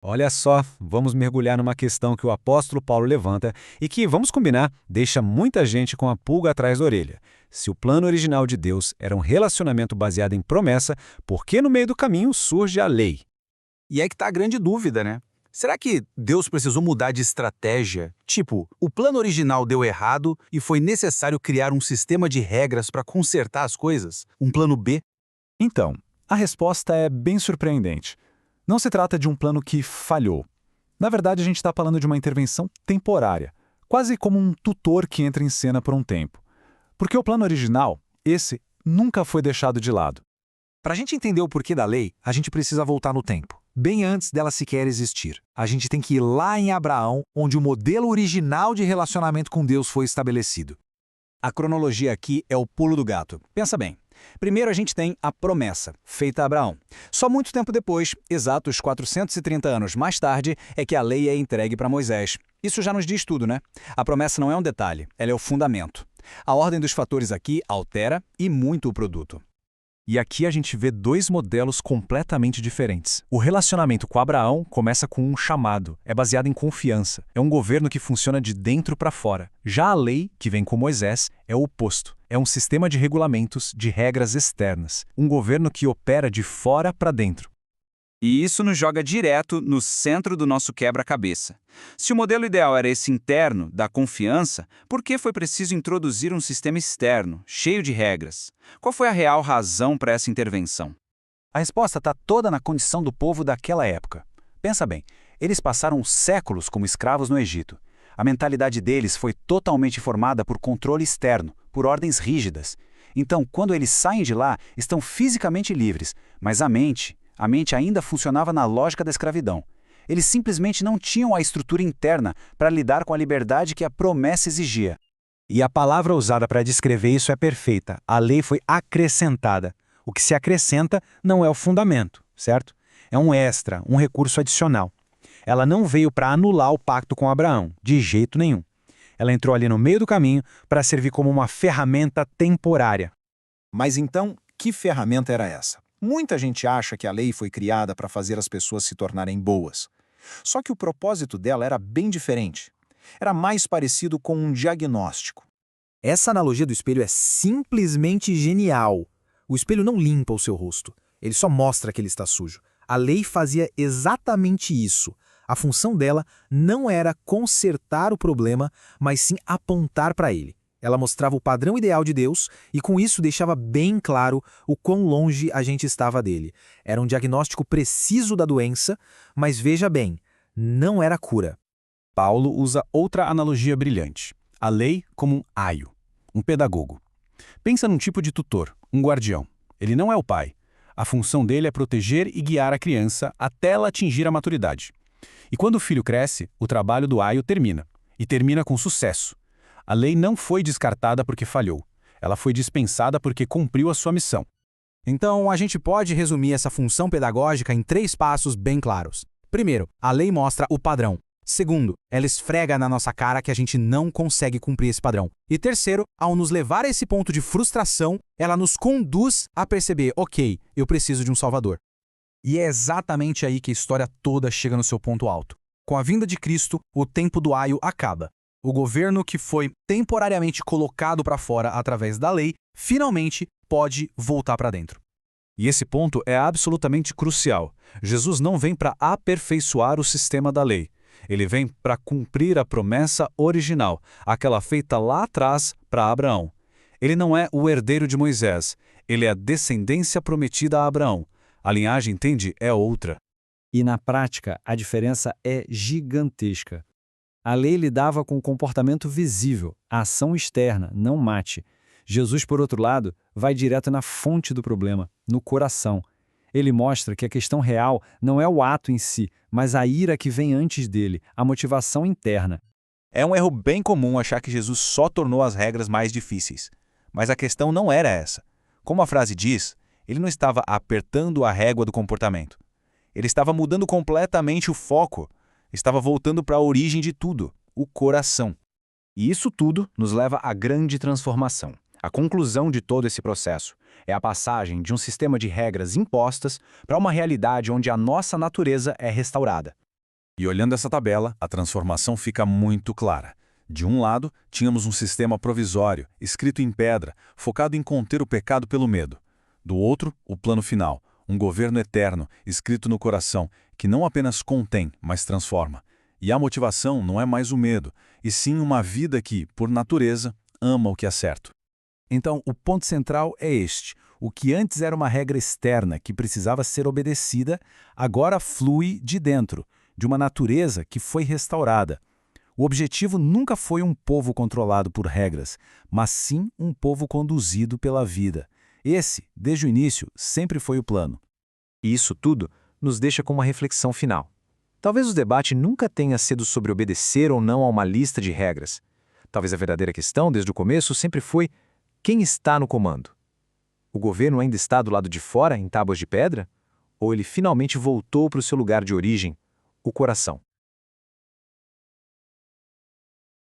Olha só, vamos mergulhar numa questão que o apóstolo Paulo levanta e que, vamos combinar, deixa muita gente com a pulga atrás da orelha. Se o plano original de Deus era um relacionamento baseado em promessa, por que no meio do caminho surge a lei? E é que tá a grande dúvida, né? Será que Deus precisou mudar de estratégia? Tipo, o plano original deu errado e foi necessário criar um sistema de regras para consertar as coisas? Um plano B? Então, a resposta é bem surpreendente. Não se trata de um plano que falhou. Na verdade, a gente está falando de uma intervenção temporária, quase como um tutor que entra em cena por um tempo. Porque o plano original, esse, nunca foi deixado de lado. Para a gente entender o porquê da lei, a gente precisa voltar no tempo, bem antes dela sequer existir. A gente tem que ir lá em Abraão, onde o modelo original de relacionamento com Deus foi estabelecido. A cronologia aqui é o pulo do gato. Pensa bem. Primeiro a gente tem a promessa, feita a Abraão. Só muito tempo depois, exatos 430 anos mais tarde, é que a lei é entregue para Moisés. Isso já nos diz tudo, né? A promessa não é um detalhe, ela é o fundamento. A ordem dos fatores aqui altera e muito o produto. E aqui a gente vê dois modelos completamente diferentes. O relacionamento com Abraão começa com um chamado, é baseado em confiança. É um governo que funciona de dentro para fora. Já a lei, que vem com Moisés, é o oposto. É um sistema de regulamentos, de regras externas. Um governo que opera de fora para dentro. E isso nos joga direto no centro do nosso quebra-cabeça. Se o modelo ideal era esse interno, da confiança, por que foi preciso introduzir um sistema externo, cheio de regras? Qual foi a real razão para essa intervenção? A resposta está toda na condição do povo daquela época. Pensa bem, eles passaram séculos como escravos no Egito. A mentalidade deles foi totalmente formada por controle externo, por ordens rígidas. Então, quando eles saem de lá, estão fisicamente livres, mas a mente ainda funcionava na lógica da escravidão. Eles simplesmente não tinham a estrutura interna para lidar com a liberdade que a promessa exigia. E a palavra usada para descrever isso é perfeita. A lei foi acrescentada. O que se acrescenta não é o fundamento, certo? É um extra, um recurso adicional. Ela não veio para anular o pacto com Abraão, de jeito nenhum. Ela entrou ali no meio do caminho para servir como uma ferramenta temporária. Mas então, que ferramenta era essa? Muita gente acha que a lei foi criada para fazer as pessoas se tornarem boas. Só que o propósito dela era bem diferente. Era mais parecido com um diagnóstico. Essa analogia do espelho é simplesmente genial. O espelho não limpa o seu rosto, ele só mostra que ele está sujo. A lei fazia exatamente isso. A função dela não era consertar o problema, mas sim apontar para ele. Ela mostrava o padrão ideal de Deus e com isso deixava bem claro o quão longe a gente estava dele. Era um diagnóstico preciso da doença, mas veja bem, não era cura. Paulo usa outra analogia brilhante. A lei como um aio, um pedagogo. Pensa num tipo de tutor, um guardião. Ele não é o pai. A função dele é proteger e guiar a criança até ela atingir a maturidade. E quando o filho cresce, o trabalho do aio termina. E termina com sucesso. A lei não foi descartada porque falhou. Ela foi dispensada porque cumpriu a sua missão. Então, a gente pode resumir essa função pedagógica em 3 passos bem claros. Primeiro, a lei mostra o padrão. Segundo, ela esfrega na nossa cara que a gente não consegue cumprir esse padrão. E terceiro, ao nos levar a esse ponto de frustração, ela nos conduz a perceber, ok, eu preciso de um salvador. E é exatamente aí que a história toda chega no seu ponto alto. Com a vinda de Cristo, o tempo do aio acaba. O governo que foi temporariamente colocado para fora através da lei, finalmente pode voltar para dentro. E esse ponto é absolutamente crucial. Jesus não vem para aperfeiçoar o sistema da lei. Ele vem para cumprir a promessa original, aquela feita lá atrás para Abraão. Ele não é o herdeiro de Moisés, ele é a descendência prometida a Abraão. A linhagem, entende, é outra. E na prática, a diferença é gigantesca. A lei lidava com o comportamento visível, a ação externa, não mate. Jesus, por outro lado, vai direto na fonte do problema, no coração. Ele mostra que a questão real não é o ato em si, mas a ira que vem antes dele, a motivação interna. É um erro bem comum achar que Jesus só tornou as regras mais difíceis. Mas a questão não era essa. Como a frase diz, ele não estava apertando a régua do comportamento. Ele estava mudando completamente o foco. Estava voltando para a origem de tudo, o coração. E isso tudo nos leva à grande transformação. A conclusão de todo esse processo é a passagem de um sistema de regras impostas para uma realidade onde a nossa natureza é restaurada. E olhando essa tabela, a transformação fica muito clara. De um lado, tínhamos um sistema provisório, escrito em pedra, focado em conter o pecado pelo medo. Do outro, o plano final, um governo eterno, escrito no coração, que não apenas contém, mas transforma. E a motivação não é mais o medo, e sim uma vida que, por natureza, ama o que é certo. Então, o ponto central é este. O que antes era uma regra externa que precisava ser obedecida, agora flui de dentro, de uma natureza que foi restaurada. O objetivo nunca foi um povo controlado por regras, mas sim um povo conduzido pela vida. Esse, desde o início, sempre foi o plano. E isso tudo nos deixa com uma reflexão final. Talvez o debate nunca tenha sido sobre obedecer ou não a uma lista de regras. Talvez a verdadeira questão, desde o começo, sempre foi: quem está no comando? O governo ainda está do lado de fora, em tábuas de pedra? Ou ele finalmente voltou para o seu lugar de origem, o coração?